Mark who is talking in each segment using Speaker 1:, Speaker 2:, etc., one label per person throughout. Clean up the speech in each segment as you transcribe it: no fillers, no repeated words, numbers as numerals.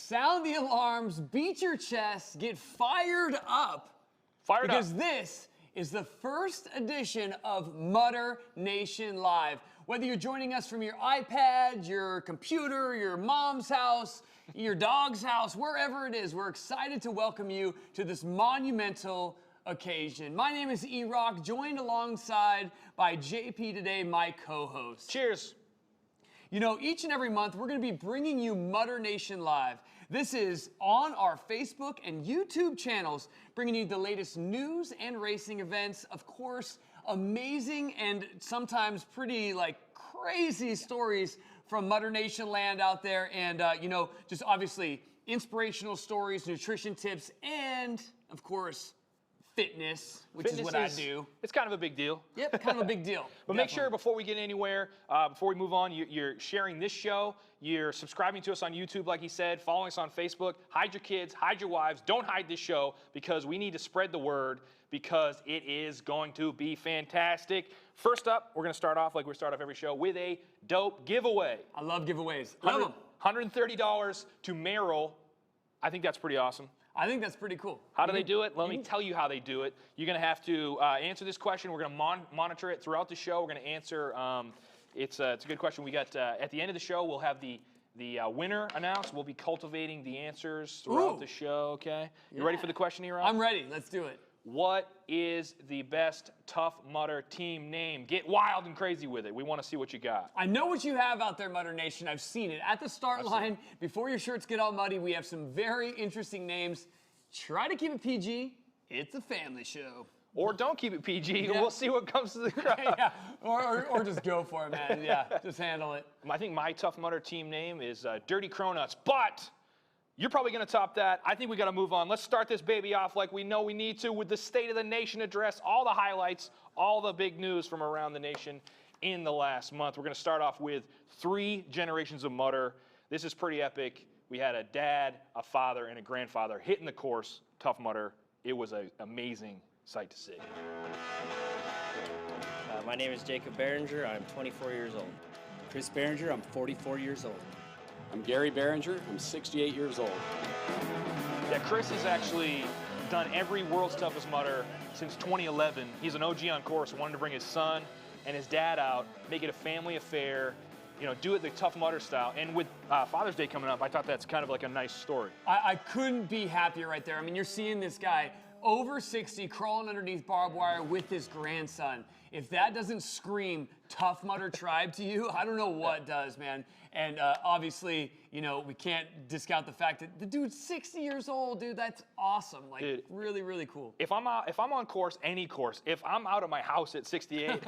Speaker 1: sound the alarms, beat your chest, get fired up. Because this is the first edition of Mutter Nation Live. Whether you're joining us from your iPad, your computer, your mom's house, your dog's house, wherever it is, we're excited to welcome you to this monumental occasion. My name is E-Rock, joined alongside by JP today, my co-host.
Speaker 2: Cheers.
Speaker 1: You know, each and every month, we're going to be bringing you Mutter Nation Live. This is on our Facebook and YouTube channels, bringing you the latest news and racing events. Of course, amazing and sometimes pretty, crazy stories from Mutter Nation land out there. And, just obviously inspirational stories, nutrition tips, and, of course, fitness, which is what I do.
Speaker 2: It's kind of a big deal.
Speaker 1: Yep, kind of a big deal.
Speaker 2: But make sure before we get anywhere, before we move on, you're sharing this show, you're subscribing to us on YouTube, like he said, following us on Facebook. Hide your kids, hide your wives, don't hide this show because we need to spread the word because it is going to be fantastic. First up, we're going to start off like we start off every show with a dope giveaway.
Speaker 1: I love giveaways. Love them.
Speaker 2: $130 to Merrill. I think that's pretty awesome.
Speaker 1: I think that's pretty cool.
Speaker 2: How do they do it? Let me tell you how they do it. You're going to have to answer this question. We're going to monitor it throughout the show. We're going to answer. It's a good question. We got at the end of the show, we'll have the winner announced. We'll be cultivating the answers throughout the show. Okay. You ready for the question, E-Rock?
Speaker 1: I'm ready. Let's do it.
Speaker 2: What is the best Tough Mudder team name? Get wild and crazy with it. We want to see what you got.
Speaker 1: I know what you have out there, Mutter Nation. I've seen it. At the start line, before your shirts get all muddy, we have some very interesting names. Try to keep it PG. It's a family show.
Speaker 2: Or don't keep it PG, and we'll see what comes to the crowd.
Speaker 1: Yeah, or just go for it, man. Yeah, just handle it.
Speaker 2: I think my Tough Mudder team name is Dirty Cronuts, but you're probably going to top that. I think we got to move on. Let's start this baby off like we know we need to with the State of the Nation address, all the highlights, all the big news from around the nation in the last month. We're going to start off with 3 generations of Mutter. This is pretty epic. We had a dad, a father, and a grandfather hitting the course, Tough Mudder. It was an amazing sight to see.
Speaker 3: My name is Jacob Behringer. I'm 24 years old.
Speaker 4: Chris Behringer. I'm 44 years old.
Speaker 5: I'm Gary Behringer. I'm 68 years old.
Speaker 2: Yeah, Chris has actually done every World's Toughest Mudder since 2011. He's an OG on course, wanted to bring his son and his dad out, make it a family affair, do it the Tough Mudder style. And with Father's Day coming up, I thought that's kind of like a nice story.
Speaker 1: I couldn't be happier right there. I mean, you're seeing this guy over 60 crawling underneath barbed wire with his grandson. If that doesn't scream Tough Mudder tribe to you, I don't know what does, man. And obviously, we can't discount the fact that the dude's 60 years old, dude. That's awesome. Dude, really, really cool.
Speaker 2: If I'm on course, any course, if I'm out of my house at 68,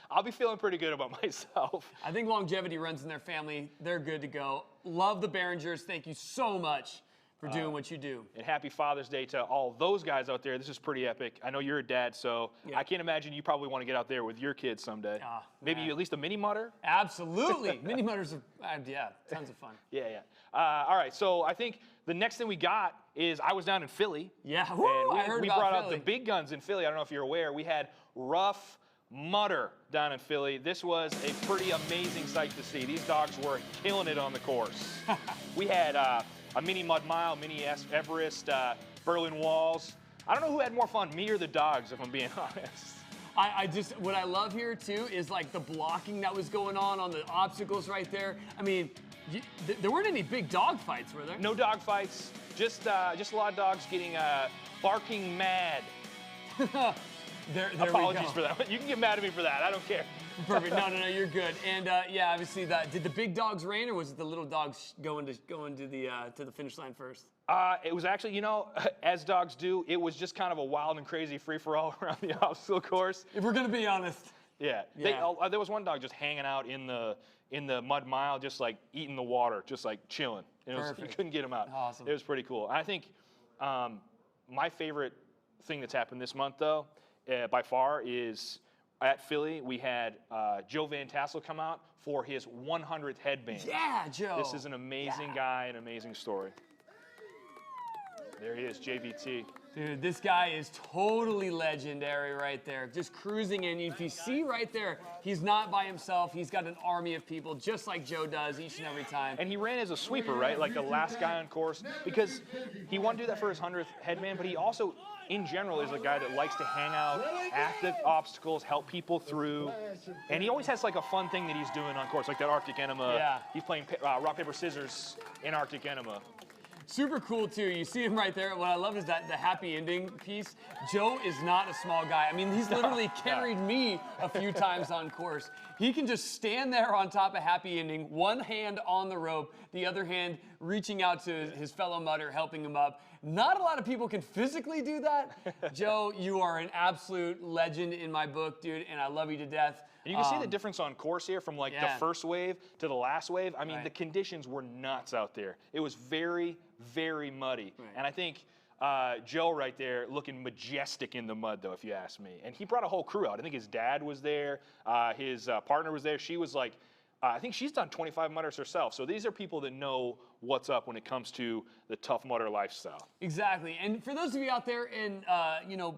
Speaker 2: I'll be feeling pretty good about myself.
Speaker 1: I think longevity runs in their family. They're good to go. Love the Behringers. Thank you so much for doing what you do.
Speaker 2: And happy Father's Day to all those guys out there. This is pretty epic. I know you're a dad, so I can't imagine you probably want to get out there with your kids someday. Maybe at least a mini Mutter?
Speaker 1: Absolutely. Mini Mutters are, tons of fun.
Speaker 2: Yeah. All right, so I think the next thing we got is I was down in Philly.
Speaker 1: Yeah,
Speaker 2: and we brought out the big guns in Philly. I don't know if you're aware. We had Rough Mudder down in Philly. This was a pretty amazing sight to see. These dogs were killing it on the course. We had a mini Mud Mile, mini Everest, Berlin Walls. I don't know who had more fun, me or the dogs, if I'm being honest.
Speaker 1: What I love here too is the blocking that was going on the obstacles right there. I mean, there weren't any big dog fights, were there?
Speaker 2: No dog fights, just a lot of dogs getting barking mad.
Speaker 1: There
Speaker 2: Apologies for that. You can get mad at me for that. I don't care.
Speaker 1: Perfect. No, you're good. And obviously, did the big dogs reign, or was it the little dogs going to the finish line first?
Speaker 2: It was actually, as dogs do, it was just kind of a wild and crazy free-for-all around the obstacle course.
Speaker 1: If we're gonna be honest.
Speaker 2: Yeah. There was one dog just hanging out in the Mud Mile, just eating the water, just chilling. You couldn't get him out.
Speaker 1: Awesome.
Speaker 2: It was pretty cool. I think my favorite thing that's happened this month, though, by far, is at Philly, we had Joe Van Tassel come out for his 100th headband.
Speaker 1: Yeah, Joe.
Speaker 2: This is an amazing guy, an amazing story. There he is, JVT.
Speaker 1: Dude, this guy is totally legendary right there. Just cruising in. If you see right there, he's not by himself. He's got an army of people, just like Joe does each and every time.
Speaker 2: And he ran as a sweeper, right? Like the last guy on course, because he wanted to do that for his 100th headman, but he also, in general, is a guy that likes to hang out at the obstacles, help people through. And he always has like a fun thing that he's doing on course, like that Arctic Enema.
Speaker 1: Yeah.
Speaker 2: He's playing rock, paper, scissors in Arctic Enema.
Speaker 1: Super cool, too. You see him right there. What I love is that the happy ending piece. Joe is not a small guy. I mean, he's literally carried me a few times on course. He can just stand there on top of happy ending, one hand on the rope, the other hand reaching out to his fellow mudder, helping him up. Not a lot of people can physically do that. Joe, you are an absolute legend in my book, dude, and I love you to death.
Speaker 2: And you can see the difference on course here from like the first wave to the last wave. I mean, the conditions were nuts out there. It was very, very muddy.
Speaker 1: Right.
Speaker 2: And I think Joe right there looking majestic in the mud, though, if you ask me. And he brought a whole crew out. I think his dad was there. His partner was there. She was like, I think she's done 25 mudders herself. So these are people that know what's up when it comes to the tough mudder lifestyle.
Speaker 1: Exactly. And for those of you out there and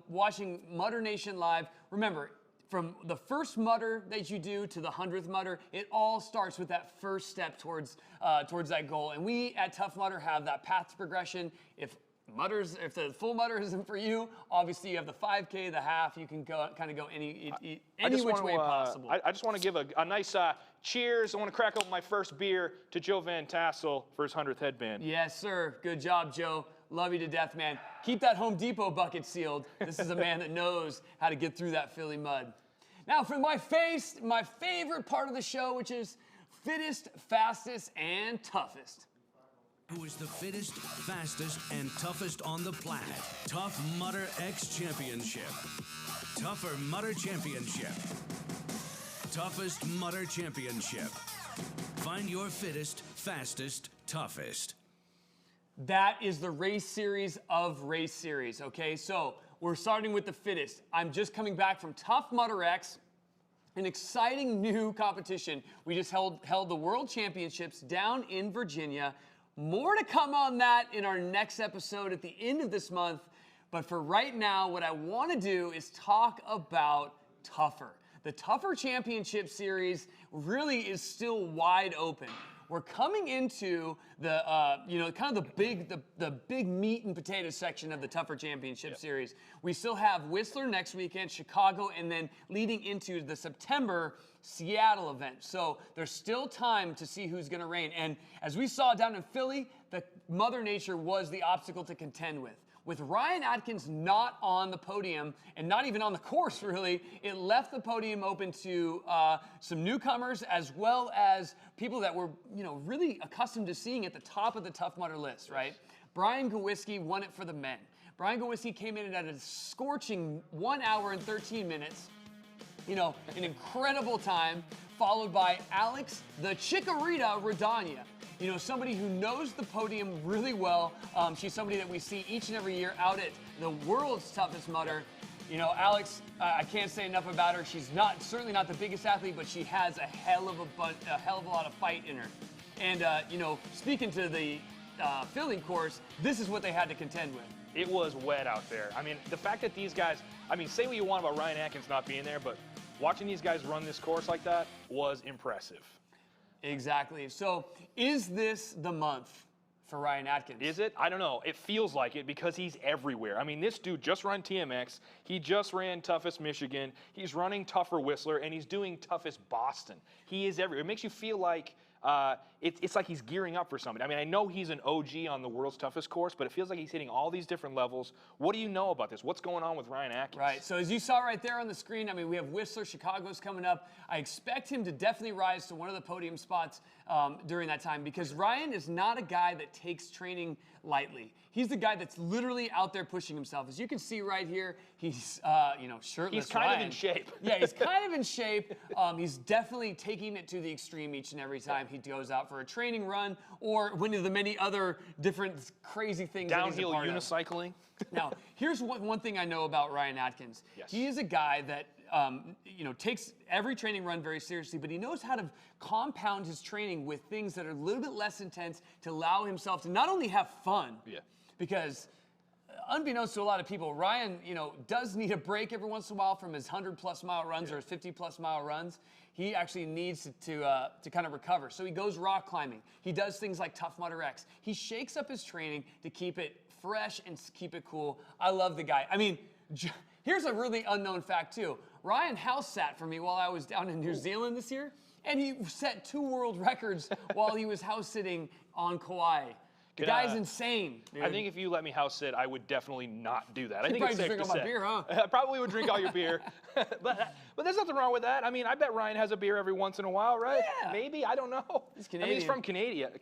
Speaker 1: watching Mudder Nation Live, remember, from the first mudder that you do to the 100th mudder, it all starts with that first step towards that goal. And we at Tough Mudder have that path to progression. If the full mudder isn't for you, obviously you have the 5K, the half. You can go any which way possible.
Speaker 2: I just want to give a nice cheers. I want to crack open my first beer to Joe Van Tassel for his 100th headband.
Speaker 1: Yes, sir. Good job, Joe. Love you to death, man. Keep that Home Depot bucket sealed. This is a man that knows how to get through that Philly mud. Now for my favorite part of the show, which is fittest, fastest, and toughest.
Speaker 6: Who is the fittest, fastest, and toughest on the planet? Tough Mudder X Championship. Tougher Mudder Championship. Toughest Mudder Championship. Find your fittest, fastest, toughest.
Speaker 1: That is the race series of race series, okay? So we're starting with the fittest. I'm just coming back from Tough Mudder X, an exciting new competition. We just held the World Championships down in Virginia. More to come on that in our next episode at the end of this month. But for right now, what I want to do is talk about Tougher. The Tougher Championship Series really is still wide open. We're coming into the, kind of the big meat and potato section of the Tougher Championship Series. We still have Whistler next weekend, Chicago, and then leading into the September Seattle event. So there's still time to see who's going to reign. And as we saw down in Philly, the Mother Nature was the obstacle to contend with. With Ryan Atkins not on the podium and not even on the course, really, it left the podium open to some newcomers as well as people that were, really accustomed to seeing at the top of the Tough Mudder list, right? Brian Gawiski won it for the men. Brian Gawiski came in at a scorching 1 hour and 13 minutes. An incredible time, followed by Alex the Chikorita Radania. Somebody who knows the podium really well. She's somebody that we see each and every year out at the world's toughest mudder. Alex, I can't say enough about her. She's certainly not the biggest athlete, but she has a hell of a lot of fight in her. And, speaking to the Philly course, this is what they had to contend with.
Speaker 2: It was wet out there. I mean, the fact that these guys, say what you want about Ryan Atkins not being there, but watching these guys run this course like that was impressive.
Speaker 1: Exactly. So is this the month for Ryan Atkins?
Speaker 2: Is it? I don't know. It feels like it because he's everywhere. This dude just ran TMX. He just ran Toughest Michigan. He's running Tougher Whistler, and he's doing Toughest Boston. He is everywhere. It makes you feel like it's like he's gearing up for something. I know he's an OG on the world's toughest course, but it feels like he's hitting all these different levels. What do you know about this? What's going on with Ryan Atkins?
Speaker 1: Right. So as you saw right there on the screen, we have Whistler, Chicago's coming up. I expect him to definitely rise to one of the podium spots during that time because Ryan is not a guy that takes training lightly. He's the guy that's literally out there pushing himself. As you can see right here, he's, shirtless.
Speaker 2: He's kind of in shape.
Speaker 1: Yeah, he's kind of in shape. He's definitely taking it to the extreme each and every time he goes out for a training run or one of the many other different crazy things
Speaker 2: Downhill
Speaker 1: that he's a part
Speaker 2: unicycling.
Speaker 1: Now, here's one thing I know about Ryan Atkins.
Speaker 2: Yes.
Speaker 1: He is a guy that takes every training run very seriously, but he knows how to compound his training with things that are a little bit less intense to allow himself to not only have fun, because unbeknownst to a lot of people, Ryan, does need a break every once in a while from his 100-plus mile runs or his 50-plus mile runs. He actually needs to kind of recover. So he goes rock climbing. He does things like Tough Mudder X. He shakes up his training to keep it fresh and keep it cool. I love the guy. I mean, here's a really unknown fact, too. Ryan house sat for me while I was down in New Zealand this year, and he set 2 world records while he was house sitting on Kauai. The guy's insane, dude.
Speaker 2: I think if you let me house sit, I would definitely not do that. I
Speaker 1: You'd
Speaker 2: think it's
Speaker 1: probably
Speaker 2: safe
Speaker 1: just
Speaker 2: to
Speaker 1: drink all my
Speaker 2: say.
Speaker 1: beer, huh?
Speaker 2: I probably would drink all your beer. but there's nothing wrong with that. I mean, I bet Ryan has a beer every once in a while, right?
Speaker 1: Yeah.
Speaker 2: Maybe. I don't know.
Speaker 1: He's
Speaker 2: I mean, he's
Speaker 1: Canadian.
Speaker 2: from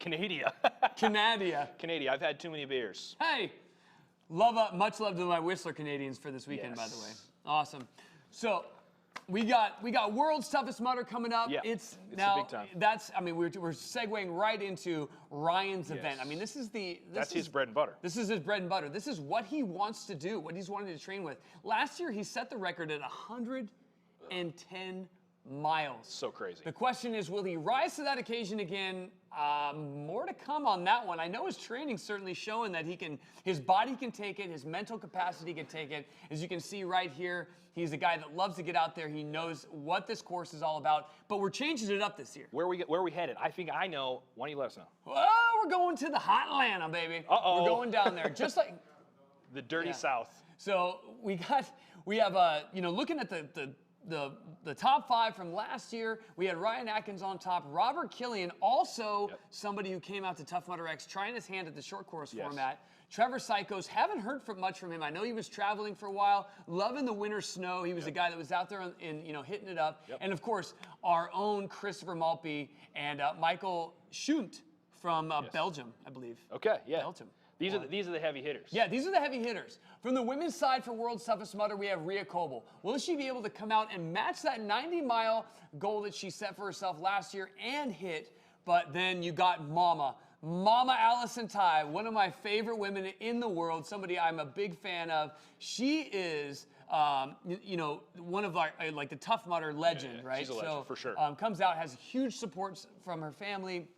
Speaker 2: Canada.
Speaker 1: Canada.
Speaker 2: I've had too many beers.
Speaker 1: Hey, much love to my Whistler Canadians for this weekend, by the way.
Speaker 2: Yes.
Speaker 1: Awesome. So we got World's Toughest Mudder coming up.
Speaker 2: Yeah,
Speaker 1: It's
Speaker 2: the big time.
Speaker 1: We're segueing right into Ryan's event. I mean, this is
Speaker 2: his bread and butter.
Speaker 1: This is his bread and butter. This is what he wants to do, what he's wanted to train with. Last year, he set the record at 110 miles.
Speaker 2: So crazy.
Speaker 1: The question is, will he rise to that occasion again? More to come on that one. I know his training's certainly showing that his body can take it, his mental capacity can take it. As you can see right here, he's a guy that loves to get out there. He knows what this course is all about, but we're changing it up this year.
Speaker 2: Where are we headed? I think I know. Why don't you let us know?
Speaker 1: Oh, we're going to the hot Atlanta, baby.
Speaker 2: Uh-oh.
Speaker 1: We're going down there, just like
Speaker 2: The dirty South.
Speaker 1: So we have looking at the top 5 from last year, we had Ryan Atkins on top. Robert Killian, also somebody who came out to Tough Mudder X, trying his hand at the short course format. Trevor Psychos, haven't heard much from him. I know he was traveling for a while, loving the winter snow. He was a guy that was out there hitting it up. And of course, our own Christopher Maltby and Michael Schunt from Belgium, I believe.
Speaker 2: Okay, yeah.
Speaker 1: Belgium.
Speaker 2: These are the heavy hitters.
Speaker 1: Yeah, these are the heavy hitters. From the women's side for World's Toughest Mudder, we have Rhea Coble. Will she be able to come out and match that 90-mile goal that she set for herself last year and hit? But then you got Mama Allison Tai, one of my favorite women in the world, somebody I'm a big fan of. She is, one of like the Tough Mudder legend, right?
Speaker 2: She's a legend, for sure.
Speaker 1: Comes out, has huge support from her family.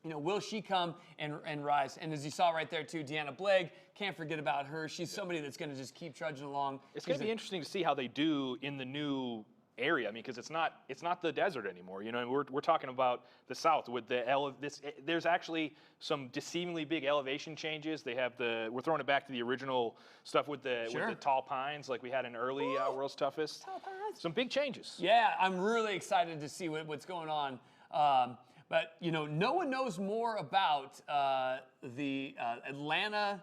Speaker 1: Will she come and rise? And as you saw right there, too, Deanna Blake, can't forget about her. She's somebody that's going to just keep trudging along.
Speaker 2: It's going to be interesting to see how they do in the new area. I mean, because it's not the desert anymore. And we're talking about the South with there's actually some deceivingly big elevation changes. We're throwing it back to the original stuff with the tall pines like we had in early World's Toughest.
Speaker 1: Tall pines.
Speaker 2: Some big changes.
Speaker 1: Yeah, I'm really excited to see what's going on. But no one knows more about the Atlanta,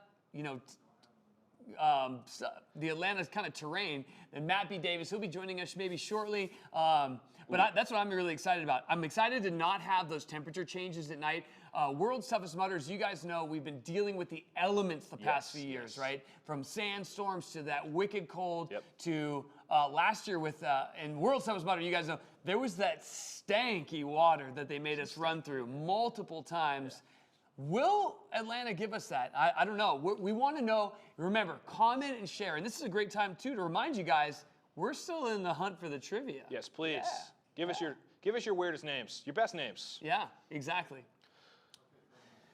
Speaker 1: the Atlanta kind of terrain than Matt B. Davis. He'll be joining us maybe shortly. But that's what I'm really excited about. I'm excited to not have those temperature changes at night. World's Toughest Mudders, you guys know we've been dealing with the elements the past few years, right? From sandstorms to that wicked cold to last year with, and World's Toughest Mudder, you guys know, there was that stanky water that they made us run through multiple times. Will Atlanta give us that? I don't know. We want to know. Remember, comment and share. And this is a great time, too, to remind you guys, we're still in the hunt for the trivia.
Speaker 2: Yes, please. Yeah. Give us your weirdest names, your best names.
Speaker 1: Yeah, exactly.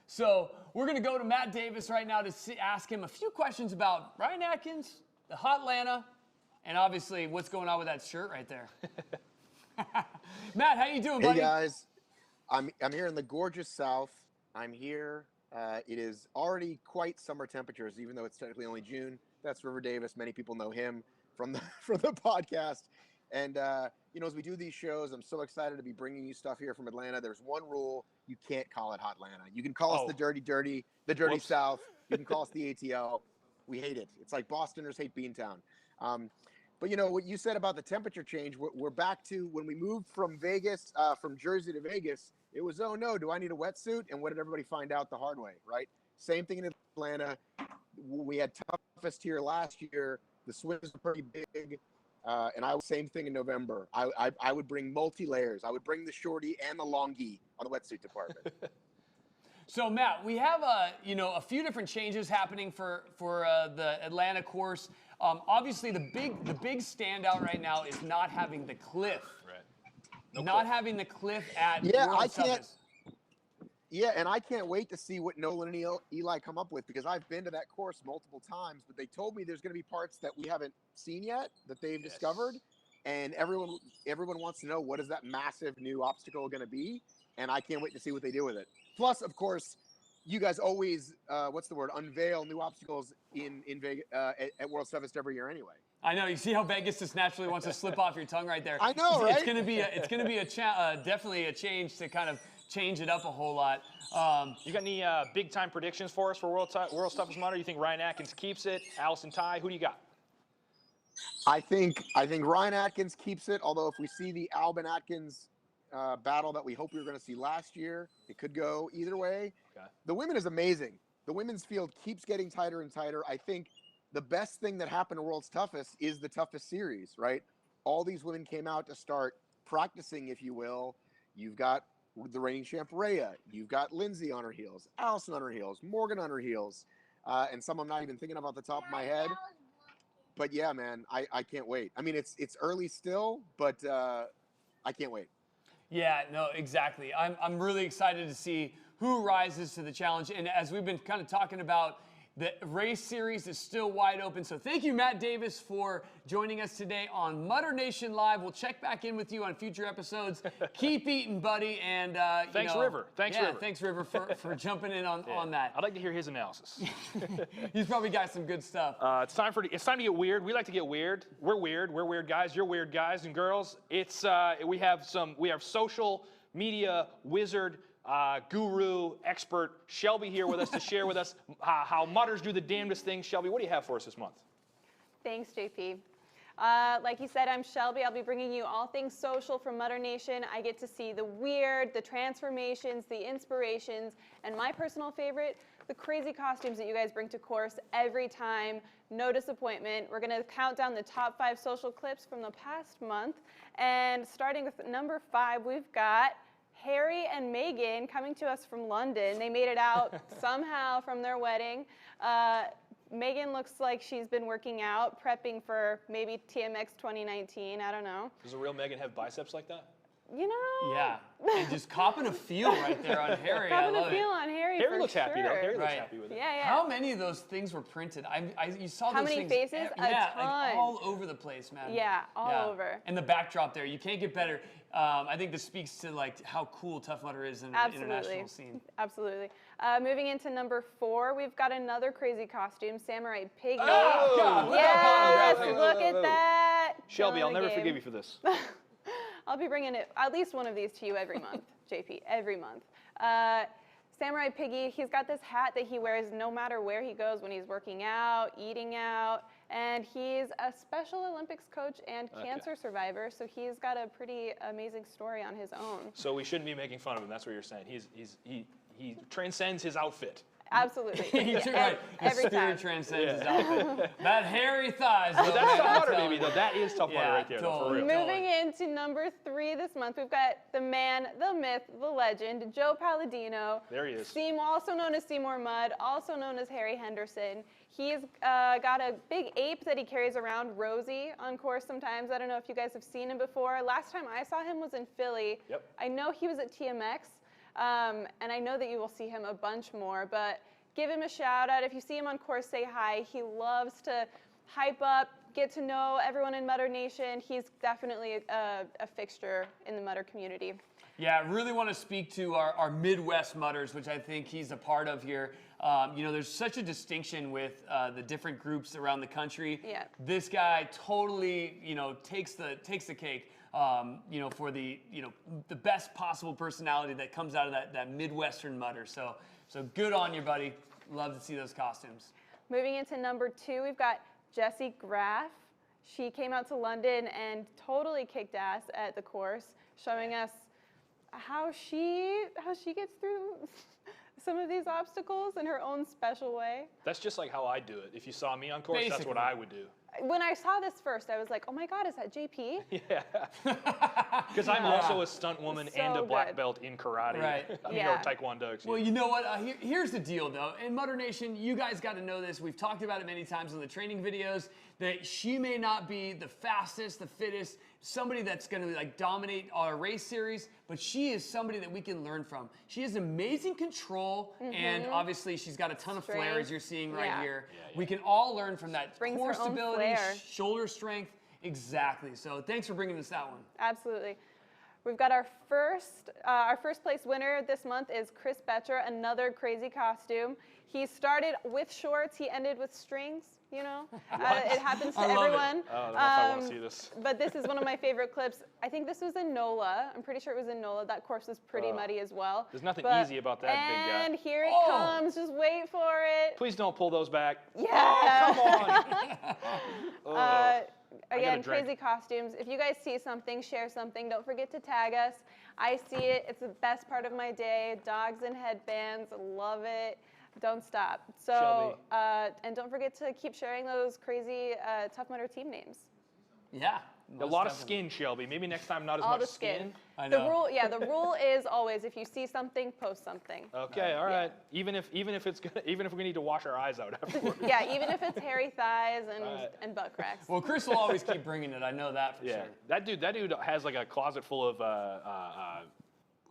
Speaker 1: So we're going to go to Matt Davis right now to ask him a few questions about Ryan Atkins, the hot Atlanta, and obviously what's going on with that shirt right there. Matt, how you doing, buddy?
Speaker 7: Hey, guys. I'm here in the gorgeous South. I'm here. It is already quite summer temperatures, even though it's technically only June. That's River Davis. Many people know him from the podcast. And, as we do these shows, I'm so excited to be bringing you stuff here from Atlanta. There's one rule. You can't call it Hot Atlanta. You can call us the dirty South. You can call us the ATL. We hate it. It's like Bostoners hate Beantown. But what you said about the temperature change, we're back to when we moved from Vegas, from Jersey to Vegas, it was, oh no, do I need a wetsuit? And what did everybody find out the hard way, right? Same thing in Atlanta. We had toughest here last year. The swings were pretty big. And same thing in November. I would bring multi-layers. I would bring the shorty and the longie on the wetsuit department.
Speaker 1: So Matt, we have a few different changes happening for the Atlanta course. Obviously, the big standout right now is not having the cliff.
Speaker 2: Right.
Speaker 1: Not having the cliff at
Speaker 7: Yeah,
Speaker 1: World
Speaker 7: I can't.
Speaker 1: Toughest.
Speaker 7: Yeah, and I can't wait to see what Nolan and Eli come up with, because I've been to that course multiple times, but they told me there's going to be parts that we haven't seen yet that they've discovered, and everyone wants to know, what is that massive new obstacle going to be, and I can't wait to see what they do with it. Plus, of course, you guys always unveil new obstacles in Vegas at World's Toughest every year anyway.
Speaker 1: I know. You see how Vegas just naturally wants to slip off your tongue right there.
Speaker 7: I know, right?
Speaker 1: It's going to be definitely a change to kind of change it up a whole lot.
Speaker 2: You got any big time predictions for us for World's Toughest Mudder? You think Ryan Atkins keeps it? Allison Ty, who do you got?
Speaker 7: I think Ryan Atkins keeps it. Although if we see the Albin Atkins battle that we hope we were going to see last year, it could go either way.
Speaker 2: Okay.
Speaker 7: The women is amazing. The women's field keeps getting tighter and tighter. I think the best thing that happened to World's Toughest is the Toughest Series, right? All these women came out to start practicing, if you will. You've got the reigning champ Rhea. You've got Lindsay on her heels, Allison on her heels, Morgan on her heels, and some I'm not even thinking about the top of my head. But yeah, man, I can't wait. I mean, it's early still, but I can't wait.
Speaker 1: Yeah, no, exactly. I'm really excited to see who rises to the challenge. And as we've been kind of talking about, the race series is still wide open. So thank you, Matt Davis, for joining us today on Mudder Nation Live. We'll check back in with you on future episodes. Keep eating, buddy. And
Speaker 2: thanks, River. Thanks, River.
Speaker 1: Thanks, River, for jumping in on that.
Speaker 2: I'd like to hear his analysis.
Speaker 1: He's probably got some good stuff.
Speaker 2: It's time to get weird. We like to get weird. We're weird. We're weird guys. You're weird guys and girls. It's we have social media wizard, guru, expert Shelby here with us to share with us how mudders do the damnedest things. Shelby, what do you have for us this month?
Speaker 8: Thanks, JP. Like you said, I'm Shelby. I'll be bringing you all things social from Mudder Nation. I get to see the weird, the transformations, the inspirations, and my personal favorite, the crazy costumes that you guys bring to course every time. No disappointment. We're going to count down the top 5 social clips from the past month. And starting with number 5, we've got Harry and Meghan coming to us from London. They made it out somehow from their wedding. Meghan looks like she's been working out, prepping for maybe TMX 2019. I don't know.
Speaker 2: Does a real Meghan have biceps like that?
Speaker 8: You know.
Speaker 1: Yeah, and just copping a feel right there on Harry.
Speaker 8: Copping a feel on Harry.
Speaker 2: Harry
Speaker 8: for
Speaker 2: looks happy though.
Speaker 8: sure.
Speaker 2: Harry looks happy with it.
Speaker 8: Yeah, yeah.
Speaker 1: How many of those things were printed? You saw
Speaker 8: How
Speaker 1: those
Speaker 8: many
Speaker 1: things.
Speaker 8: faces? A
Speaker 1: Yeah,
Speaker 8: ton.
Speaker 1: like all over the place, man.
Speaker 8: Yeah, all over.
Speaker 1: And the backdrop there, you can't get better. I think this speaks to like how cool Tough Mudder is in the international scene.
Speaker 8: Absolutely. Moving into number 4, we've got another crazy costume, Samurai Piggy.
Speaker 1: Oh, God,
Speaker 8: yes, look at that.
Speaker 2: Shelby,
Speaker 8: Killing
Speaker 2: I'll
Speaker 8: the
Speaker 2: never
Speaker 8: game.
Speaker 2: forgive you for this.
Speaker 8: I'll be bringing at least one of these to you every month, JP, every month. Samurai Piggy, he's got this hat that he wears no matter where he goes, when he's working out, eating out, and he's a Special Olympics coach and cancer survivor, so he's got a pretty amazing story on his own.
Speaker 2: So we shouldn't be making fun of him. That's what you're saying. He transcends his outfit.
Speaker 8: Absolutely.
Speaker 1: He's right. His
Speaker 8: Every
Speaker 1: spirit
Speaker 8: time.
Speaker 1: transcends his outfit. That hairy thighs.
Speaker 2: But
Speaker 1: though,
Speaker 2: that's
Speaker 1: man,
Speaker 2: Tough
Speaker 1: I'm
Speaker 2: Mudder,
Speaker 1: telling
Speaker 2: baby,
Speaker 1: you.
Speaker 2: though. That is Tough Mudder right there, though, for real.
Speaker 8: Moving into number 3 this month, we've got the man, the myth, the legend, Joe Palladino.
Speaker 2: There he is.
Speaker 8: Also known as Seymour Mudd, also known as Harry Henderson. He's got a big ape that he carries around, Rosie, on course sometimes. I don't know if you guys have seen him before. Last time I saw him was in Philly.
Speaker 2: Yep.
Speaker 8: I know he was at TMX, and I know that you will see him a bunch more, but give him a shout out. If you see him on course, say hi. He loves to hype up, get to know everyone in Mudder Nation. He's definitely a fixture in the Mudder community.
Speaker 1: Yeah, I really want to speak to our Midwest Mudders, which I think he's a part of here. You know, there's such a distinction with the different groups around the country.
Speaker 8: Yeah.
Speaker 1: This guy totally, you know, takes the cake. You know, for the best possible personality that comes out of that Midwestern Mudder. So good on you, buddy. Love to see those costumes.
Speaker 8: Moving into number 2, we've got Jessie Graff. She came out to London and totally kicked ass at the course, showing us how she gets through some of these obstacles in her own special way.
Speaker 2: That's just like how I do it. If you saw me on course, that's
Speaker 1: Basically.
Speaker 2: what I would do.
Speaker 8: When I saw this first, I was like, oh my God, is that JP?
Speaker 2: Yeah. Because I'm also a stunt woman and a
Speaker 8: So
Speaker 2: black
Speaker 8: good.
Speaker 2: belt in karate.
Speaker 1: Right.
Speaker 8: Yeah.
Speaker 2: Or taekwondo, excuse
Speaker 1: Well,
Speaker 2: me.
Speaker 1: you know what? Here's the deal, though. In Mudder Nation, you guys got to know this. We've talked about it many times in the training videos, that she may not be the fastest, the fittest, somebody that's going to like dominate our race series, but she is somebody that we can learn from. She has amazing control, and obviously she's got a ton of flair, as you're seeing right here. We can all learn from that.
Speaker 8: Brings
Speaker 1: Core
Speaker 8: her own
Speaker 1: stability,
Speaker 8: flair.
Speaker 1: shoulder strength. Exactly. So thanks for bringing us that one.
Speaker 8: Absolutely. We've got our first place winner this month is Chris Betcher, another crazy costume. He started with shorts, he ended with strings, you know. It happens to everyone.
Speaker 2: I don't know if I want to see this.
Speaker 8: But this is one of my favorite clips. I think this was in NOLA. I'm pretty sure it was in NOLA. That course was pretty muddy as well.
Speaker 2: There's nothing easy about that big guy.
Speaker 8: And here it comes. Just wait for it.
Speaker 2: Please don't pull those back.
Speaker 8: Yeah.
Speaker 2: Oh, come on.
Speaker 8: Again, crazy costumes. If you guys see something, share something. Don't forget to tag us. I see it. It's the best part of my day. Dogs and headbands. Love it. Don't stop. So, and don't forget to keep sharing those crazy Tough Mudder team names.
Speaker 1: Yeah.
Speaker 2: A lot of skin, Shelby. Maybe next time not as
Speaker 8: All
Speaker 2: much
Speaker 8: the skin.
Speaker 1: I know.
Speaker 8: The rule is always if you see something, post something.
Speaker 2: Okay, all right. Even if we need to wash our eyes out afterwards.
Speaker 8: Yeah, even if it's hairy thighs and butt cracks.
Speaker 1: Well, Chris will always keep bringing it. I know that for sure.
Speaker 2: That dude has like a closet full of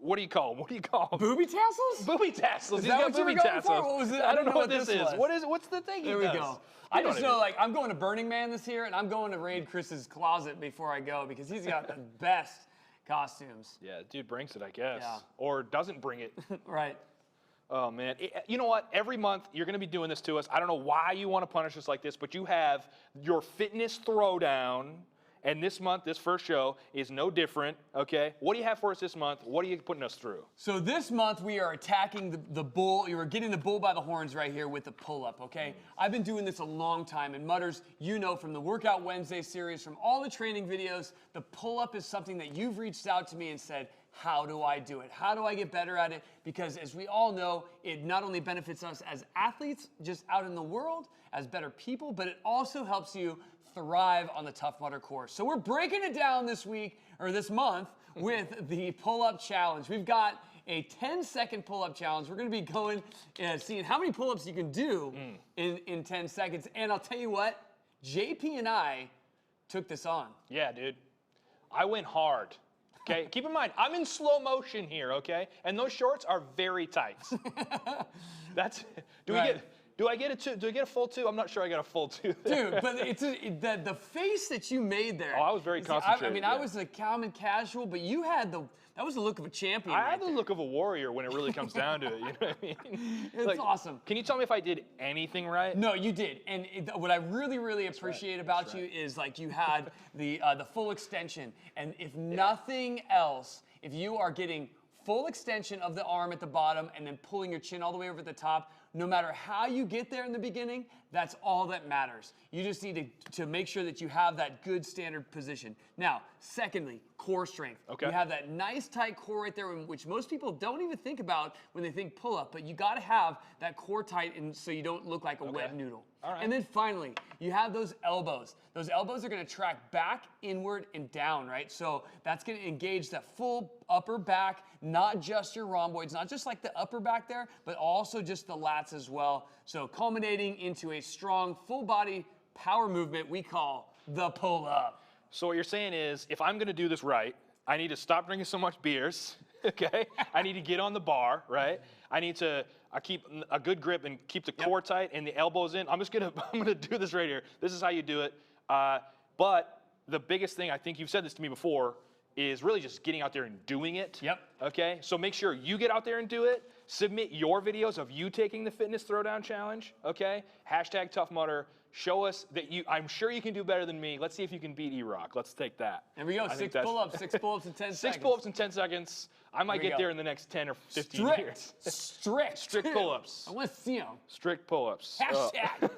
Speaker 2: what do you call them? What do you call them?
Speaker 1: Booby tassels?
Speaker 2: Booby tassels.
Speaker 1: Is
Speaker 2: He's
Speaker 1: that
Speaker 2: got
Speaker 1: what you were
Speaker 2: booby
Speaker 1: going
Speaker 2: tassels.
Speaker 1: for? What was it?
Speaker 2: I don't know what
Speaker 1: this
Speaker 2: this is.
Speaker 1: was.
Speaker 2: What's the thing he
Speaker 1: There we
Speaker 2: does?
Speaker 1: go. I just know, like, I'm going to Burning Man this year, and I'm going to raid Chris's closet before I go because he's got the best costumes.
Speaker 2: Yeah, dude brings it, I guess.
Speaker 1: Yeah.
Speaker 2: Or doesn't bring it.
Speaker 1: Right.
Speaker 2: Oh, man. You know what? Every month, you're going to be doing this to us. I don't know why you want to punish us like this, but you have your fitness throwdown. And this month, this first show is no different, okay? What do you have for us this month? What are you putting us through?
Speaker 1: So this month, we are attacking the bull. You are getting the bull by the horns right here with the pull-up, okay? I've been doing this a long time, and Mudders, you know from the Workout Wednesday series, from all the training videos, the pull-up is something that you've reached out to me and said, how do I do it? How do I get better at it? Because as we all know, it not only benefits us as athletes just out in the world, as better people, but it also helps you thrive on the Tough Mudder course. So we're breaking it down this week, or this month, with the pull-up challenge. We've got a 10-second pull-up challenge. We're gonna be going, seeing how many pull-ups you can do in 10 seconds. And I'll tell you what, JP and I took this on.
Speaker 2: Yeah, dude. I went hard. Okay, keep in mind, I'm in slow motion here, okay? And those shorts are very tight. Do I get a full two? I'm not sure I got a full two.
Speaker 1: Dude, but it's the face that you made there.
Speaker 2: Oh, I was very concentrated.
Speaker 1: I was a common casual, but you had that was the look of a champion.
Speaker 2: I have the look of a warrior when it really comes down to it. You know what I mean?
Speaker 1: It's awesome.
Speaker 2: Can you tell me if I did anything right?
Speaker 1: No, you did. And what I really, really appreciate about you is like you had the full extension. And if nothing else, if you are getting full extension of the arm at the bottom and then pulling your chin all the way over the top, no matter how you get there in the beginning, that's all that matters. You just need to make sure that you have that good standard position. Now, secondly, core strength.
Speaker 2: Okay.
Speaker 1: You have that nice tight core right there, which most people don't even think about when they think pull-up, but you gotta have that core tight so you don't look like a wet noodle.
Speaker 2: All right.
Speaker 1: And then finally, you have those elbows. Those elbows are gonna track back, inward, and down, right? So that's gonna engage that full upper back, not just your rhomboids, not just like the upper back there, but also just the lats as well. So culminating into a strong, full body power movement we call the pull-up.
Speaker 2: So what you're saying is, if I'm gonna do this right, I need to stop drinking so much beers, okay? I need to get on the bar, right? I need to keep a good grip and keep the core tight and the elbows in. I'm gonna do this right here. This is how you do it. But the biggest thing, I think you've said this to me before, is really just getting out there and doing it.
Speaker 1: Yep.
Speaker 2: Okay, so make sure you get out there and do it. Submit your videos of you taking the fitness throwdown challenge, okay? Hashtag Tough Mudder. Show us that I'm sure you can do better than me. Let's see if you can beat E-Rock. Let's take that.
Speaker 1: There we go, 6 pull-ups, 6 pull-ups in 10 seconds.
Speaker 2: 6 pull-ups in 10 seconds. I might get there in the next 10 or 15 years.
Speaker 1: Strict
Speaker 2: pull-ups.
Speaker 1: I want to see them.
Speaker 2: Strict pull-ups.
Speaker 1: Hashtag.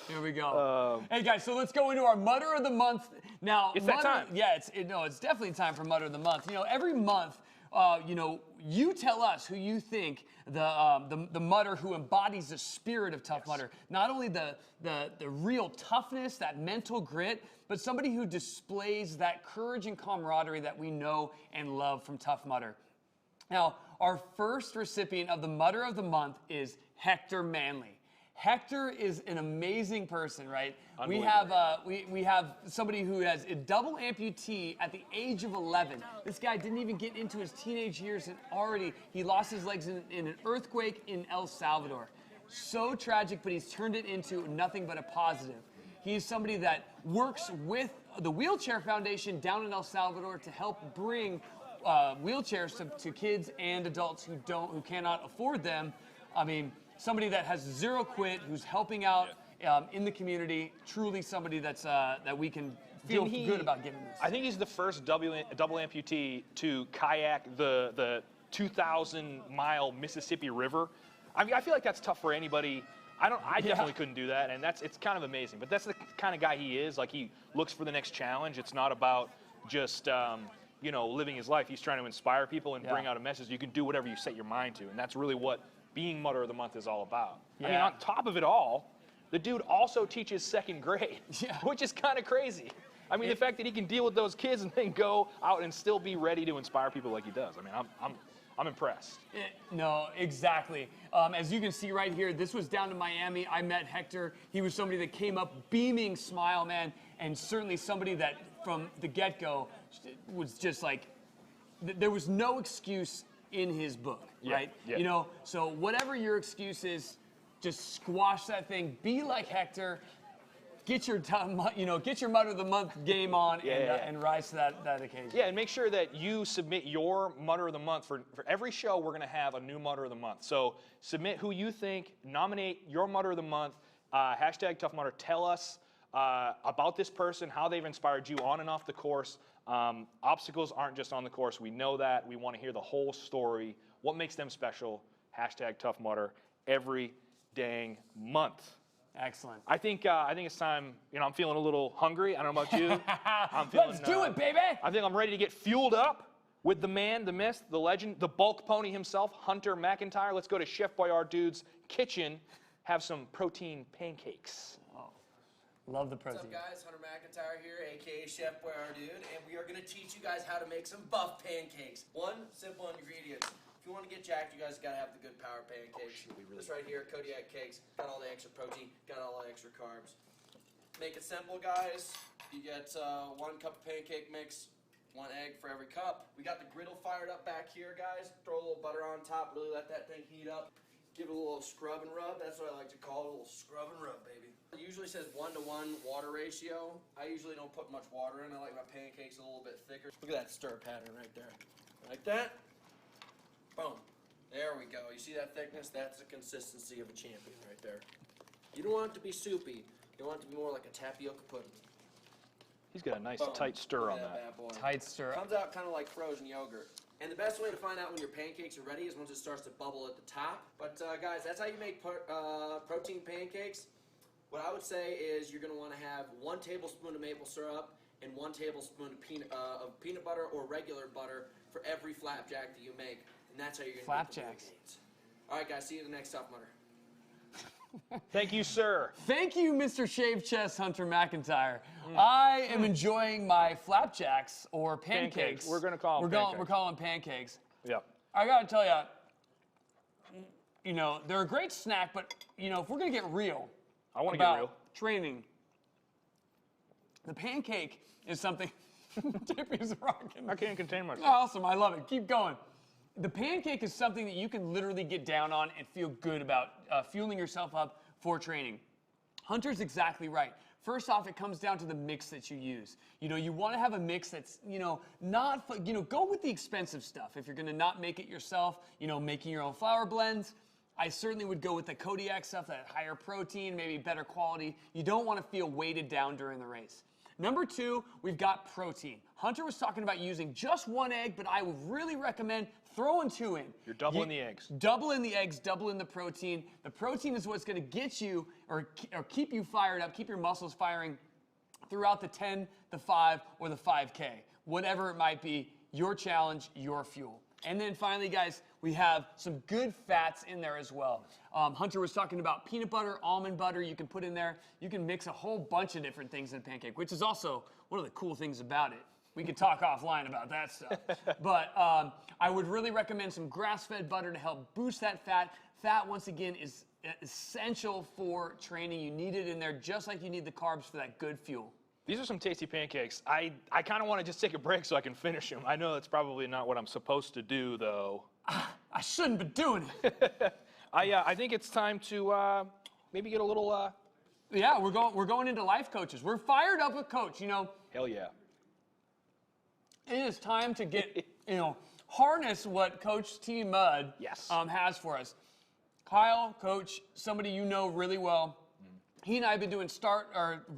Speaker 1: Here we go. Hey guys, so let's go into our Mudder of the Month. Now,
Speaker 2: it's that time.
Speaker 1: Yeah, it's definitely time for Mudder of the Month. You know, every month, you tell us who you think the Mudder who embodies the spirit of Tough Mudder. Not only the real toughness, that mental grit, but somebody who displays that courage and camaraderie that we know and love from Tough Mudder. Now, our first recipient of the Mudder of the Month is Hector Manley. Hector is an amazing person, right? We
Speaker 2: Unbelievable.
Speaker 1: have we have somebody who has a double amputee at the age of 11. This guy didn't even get into his teenage years, and already he lost his legs in an earthquake in El Salvador. So tragic, but he's turned it into nothing but a positive. He's somebody that works with the Wheelchair Foundation down in El Salvador to help bring wheelchairs to kids and adults who cannot afford them. I mean, somebody that has zero quit, who's helping out in the community. Truly somebody that's that we can feel good about giving this.
Speaker 2: I think he's the first double amputee to kayak the 2,000-mile Mississippi River. I mean, I feel like that's tough for anybody. I definitely couldn't do that, and it's kind of amazing. But that's the kind of guy he is. Like, he looks for the next challenge. It's not about just living his life. He's trying to inspire people and bring out a message. You can do whatever you set your mind to, and that's really what being Mutter of the Month is all about. I mean, on top of it all, the dude also teaches second grade, which is kind of crazy. I mean, the fact that he can deal with those kids and then go out and still be ready to inspire people like he does. I mean, I'm impressed.
Speaker 1: No, exactly. As you can see right here, this was down in Miami. I met Hector. He was somebody that came up beaming smile, man, and certainly somebody that from the get-go was just like, there was no excuse in his book, right?
Speaker 2: Yeah.
Speaker 1: So whatever your excuse is, just squash that thing. Be like Hector. Get your Mutter of the Month game on and rise to that occasion.
Speaker 2: Yeah, and make sure that you submit your Mutter of the Month. For every show, we're going to have a new Mutter of the Month. So submit who you think, nominate your Mutter of the Month, hashtag Tough Mutter. Tell us about this person, how they've inspired you on and off the course. Obstacles aren't just on the course. We know that. We want to hear the whole story. What makes them special? Hashtag Tough Mutter every dang month.
Speaker 1: Excellent.
Speaker 2: I think it's time. I'm feeling a little hungry. I don't know about you.
Speaker 1: Let's do it, baby.
Speaker 2: I think I'm ready to get fueled up with the man, the myth, the legend, the bulk pony himself, Hunter McIntyre. Let's go to Chef Boyardude's kitchen, have some protein pancakes.
Speaker 1: Oh, love the protein.
Speaker 9: What's up, guys? Hunter McIntyre here, aka Chef Boyardude, and we are going to teach you guys how to make some buff pancakes. One simple ingredient. If you want to get jacked, you guys got to have the good power pancakes. This right here, Kodiak cakes, got all the extra protein, got all the extra carbs. Make it simple, guys. You get 1 cup of pancake mix, 1 egg for every cup. We got the griddle fired up back here, guys. Throw a little butter on top, really let that thing heat up. Give it a little scrub and rub. That's what I like to call it, a little scrub and rub, baby. It usually says 1-to-1 water ratio. I usually don't put much water in. I like my pancakes a little bit thicker. Look at that stir pattern right there. Like that. Boom. There we go. You see that thickness? That's the consistency of a champion right there. You don't want it to be soupy. You want it to be more like a tapioca pudding.
Speaker 2: He's got a nice
Speaker 9: Boom.
Speaker 2: tight stir on
Speaker 9: Look at
Speaker 2: that.
Speaker 9: bad boy.
Speaker 1: Tight stir.
Speaker 9: Comes out kind of like frozen yogurt. And the best way to find out when your pancakes are ready is once it starts to bubble at the top. But guys, that's how you make protein pancakes. What I would say is you're going to want to have 1 tablespoon of maple syrup and 1 tablespoon of peanut butter or regular butter for every flapjack that you make. And that's how you're going to make the pancakes. All right, guys. See you in the next Tough Mutter.
Speaker 2: Thank you, sir.
Speaker 1: Thank you, Mr. Shaved Chest Hunter McIntyre. I am enjoying my flapjacks or pancakes.
Speaker 2: We're gonna call them pancakes.
Speaker 1: We're calling pancakes.
Speaker 2: Yep.
Speaker 1: I gotta tell you, they're a great snack, but if we're gonna get real,
Speaker 2: I want to get real.
Speaker 1: Training. The pancake is something. JP's rocking.
Speaker 2: I can't contain myself.
Speaker 1: Awesome, I love it. Keep going. The pancake is something that you can literally get down on and feel good about, fueling yourself up for training. Hunter's exactly right. First off, it comes down to the mix that you use. You want to have a mix that's, not, go with the expensive stuff. If you're going to not make it yourself, making your own flour blends, I certainly would go with the Kodiak stuff, that higher protein, maybe better quality. You don't want to feel weighted down during the race. Number 2, we've got protein. Hunter was talking about using just 1 egg, but I would really recommend throwing 2 in.
Speaker 2: You're doubling the eggs.
Speaker 1: Doubling the eggs, doubling the protein. The protein is what's going to get you or keep you fired up, keep your muscles firing throughout the 10, the 5, or the 5K. Whatever it might be, your challenge, your fuel. And then finally, guys, we have some good fats in there as well. Hunter was talking about peanut butter, almond butter you can put in there. You can mix a whole bunch of different things in a pancake, which is also one of the cool things about it. We could talk offline about that stuff. But I would really recommend some grass-fed butter to help boost that fat. Fat, once again, is essential for training. You need it in there just like you need the carbs for that good fuel.
Speaker 2: These are some tasty pancakes. I kind of want to just take a break so I can finish them. I know that's probably not what I'm supposed to do, though.
Speaker 1: I shouldn't be doing it.
Speaker 2: I think it's time to maybe get a little.
Speaker 1: Yeah, we're going into life coaches. We're fired up with Coach. You know,
Speaker 2: Hell yeah.
Speaker 1: it is time to get harness what Coach T Mudd
Speaker 2: Yes.
Speaker 1: has for us. Kyle, Coach, somebody you know really well. He and I have been doing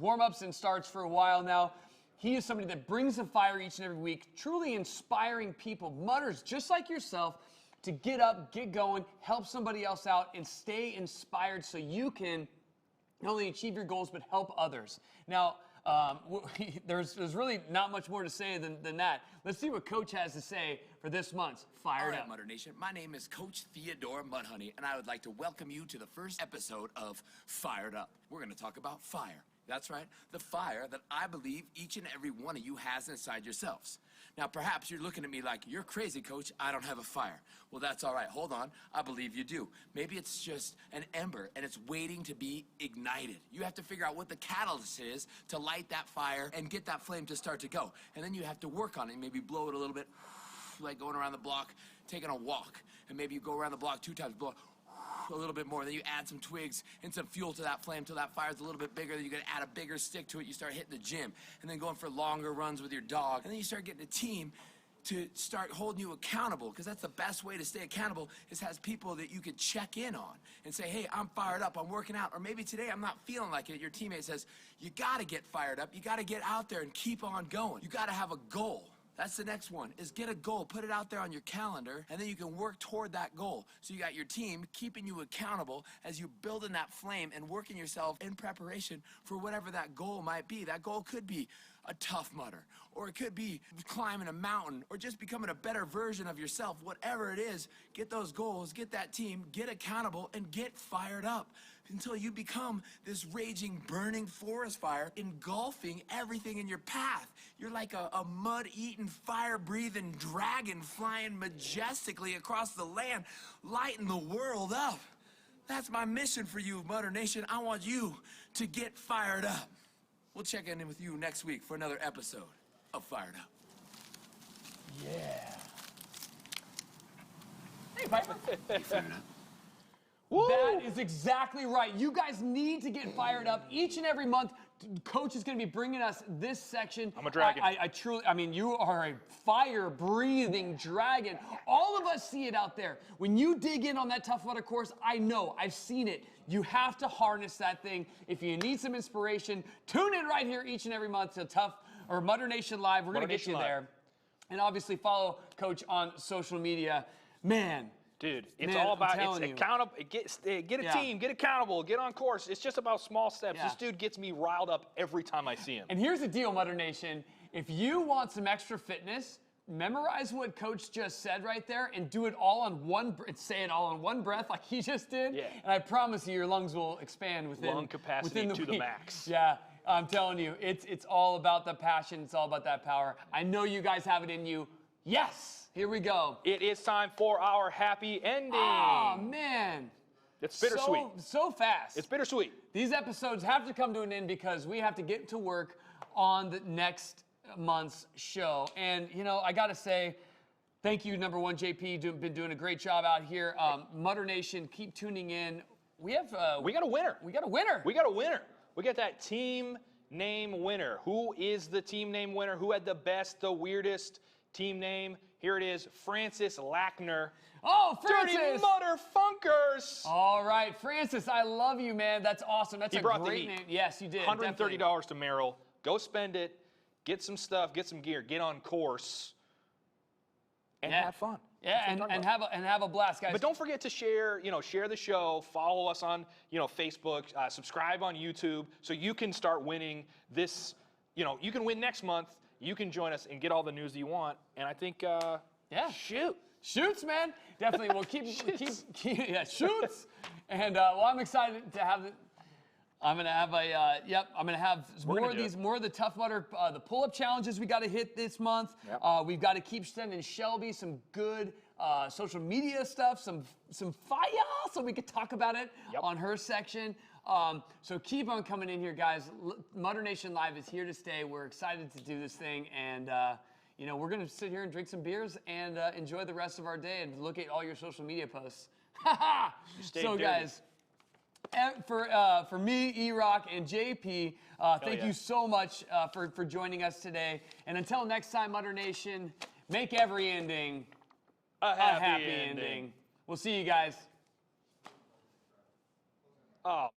Speaker 1: warm-ups and starts for a while now. He is somebody that brings the fire each and every week, truly inspiring people, mutters just like yourself, to get up, get going, help somebody else out, and stay inspired so you can not only achieve your goals, but help others. Now, there's really not much more to say than that. Let's see what Coach has to say for this month's Fired
Speaker 10: All right,
Speaker 1: Up.
Speaker 10: Mutter Nation, my name is Coach Theodore Mudhoney, and I would like to welcome you to the first episode of Fired Up. We're going to talk about fire. That's right, the fire that I believe each and every one of you has inside yourselves. Now, perhaps you're looking at me like, you're crazy, Coach, I don't have a fire. Well, that's all right. Hold on. I believe you do. Maybe it's just an ember, and it's waiting to be ignited. You have to figure out what the catalyst is to light that fire and get that flame to start to go. And then you have to work on it, maybe blow it a little bit, like going around the block, taking a walk. And maybe you go around the block 2 times, blow a little bit more. Then you add some twigs and some fuel to that flame till that fire's a little bit bigger. Then you're gonna add a bigger stick to it. You start hitting the gym and then going for longer runs with your dog. And then you start getting a team to start holding you accountable, because that's the best way to stay accountable, is has people that you could check in on and say, hey, I'm fired up, I'm working out. Or maybe today I'm not feeling like it. Your teammate says, you gotta get fired up. You gotta get out there and keep on going. You gotta have a goal. That's the next one, is get a goal, put it out there on your calendar, and then you can work toward that goal. So you got your team keeping you accountable as you building that flame and working yourself in preparation for whatever that goal might be. That goal could be a tough mutter, or it could be climbing a mountain, or just becoming a better version of yourself. Whatever it is, get those goals, get that team, get accountable, and get fired up until you become this raging, burning forest fire, engulfing everything in your path. You're like a mud-eating, fire-breathing dragon flying majestically across the land, lighting the world up. That's my mission for you, Mutter Nation. I want you to get fired up. We'll check in with you next week for another episode of Fired Up.
Speaker 1: Yeah. Hey, Piper.
Speaker 2: Woo!
Speaker 1: That is exactly right. You guys need to get fired up each and every month. Coach is going to be bringing us this section.
Speaker 2: I'm a dragon.
Speaker 1: I truly, you are a fire-breathing dragon. All of us see it out there. When you dig in on that Tough Mudder course, I know, I've seen it. You have to harness that thing. If you need some inspiration, tune in right here each and every month to Mutter Nation Live. We're going to get you there. And obviously follow Coach on social media. Man.
Speaker 2: Dude, it's all about accountable. Get a team, get accountable, get on course. It's just about small steps. This dude gets me riled up every time I see him.
Speaker 1: And here's the deal, Mutter Nation. If you want some extra fitness, memorize what Coach just said right there and do it all on say it all in one breath like he just did.
Speaker 2: Yeah.
Speaker 1: And I promise you, your lungs will expand within
Speaker 2: lung capacity to the max.
Speaker 1: Yeah. I'm telling you, it's all about the passion. It's all about that power. I know you guys have it in you. Yes. Here we go.
Speaker 2: It is time for our happy ending.
Speaker 1: Oh, man.
Speaker 2: It's bittersweet.
Speaker 1: So fast.
Speaker 2: It's bittersweet.
Speaker 1: These episodes have to come to an end because we have to get to work on the next month's show. And, I got to say, thank you, number one, JP. Been doing a great job out here. Mutter Nation, keep tuning in. We got a winner. We got a winner.
Speaker 2: We got a winner. We got that team name winner. Who is the team name winner? Who had the best, the weirdest team name? Here it is, Francis Lackner.
Speaker 1: Oh, Francis!
Speaker 2: Dirty Mutter Funkers!
Speaker 1: All right, Francis, I love you, man. That's awesome. That's a great name. Yes, you did.
Speaker 2: $130 to Merrill. Go spend it. Get some stuff. Get some gear. Get on course. And have fun.
Speaker 1: Yeah, and have a blast, guys.
Speaker 2: But don't forget to share, share the show, follow us on, Facebook, subscribe on YouTube, so you can start winning this, you can win next month. You can join us and get all the news that you want. And I think, shoots, man. Definitely. We'll keep shoots. And I'm excited to have it. I'm gonna have I'm gonna have more of the Tough Mudder, the pull-up challenges we got to hit this month. Yep. We've got to keep sending Shelby some good
Speaker 1: social media stuff, some fire, so we could talk about it on her section. So keep on coming in here, guys. Mutter Nation Live is here to stay. We're excited to do this thing, and you know, we're gonna sit here and drink some beers and enjoy the rest of our day and look at all your social media posts. So
Speaker 2: dirty.
Speaker 1: guys, for me, E-Rock, and JP, thank you so much for joining us today. And until next time, Mutter Nation, make every ending
Speaker 2: A happy
Speaker 1: ending. We'll see you guys.
Speaker 2: Oh.